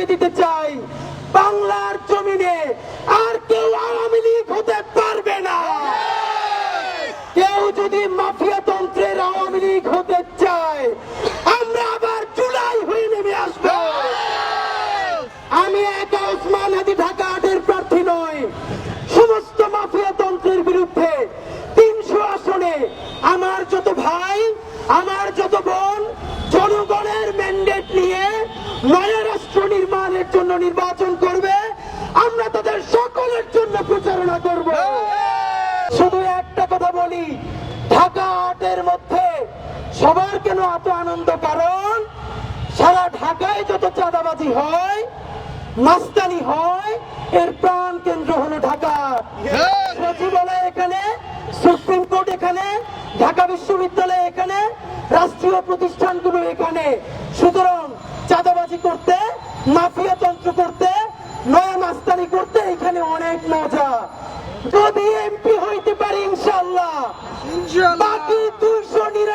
জানিয়ে দিতে চাই, বাংলার জমিনে আর কেউ আওয়ামী লীগ হতে পারবে না। কেউ যদি মাফিয়া তন্ত্রের আওয়ামী লীগ হতে চায়, আমরা আবার জুলাই হয়ে নেমে আসব। আমি একা ওসমান হাদি ঢাকা ৮-এর প্রার্থী নই। সমস্ত মাফিয়া তন্ত্রের বিরুদ্ধে ৩০০ আসনে আমার যত ভাই, আমার যত বোন জনগণের ম্যান্ডেট নিয়ে নয়া রাষ্ট্র নির্মাণের জন্য নির্বাচন করবে, আমরা তাদের সকলের জন্য প্রচারণা করব। শুধু একটা কথা বলি, ঢাকা ৮-এর মধ্যে সবার কেন এত আনন্দ? কারণ সারা ঢাকায় যত চাঁদাবাজি হয়, মাস্তানি হয়, এর প্রাণ কেন্দ্র হলো ঢাকা। সচিবালয় এখানে, সুপ্রিম কোর্ট এখানে, ঢাকা বিশ্ববিদ্যালয় এখানে, রাষ্ট্রীয় প্রতিষ্ঠানগুলো এখানে। সুতরাং চাঁদাবাজি করতে, মাফিয়া তন্ত্র করতে, নয়া মাস্তানি করতে এখানে অনেক মজা। যদি এমপি হইতে পারি ইনশাআল্লাহ, বাকি 299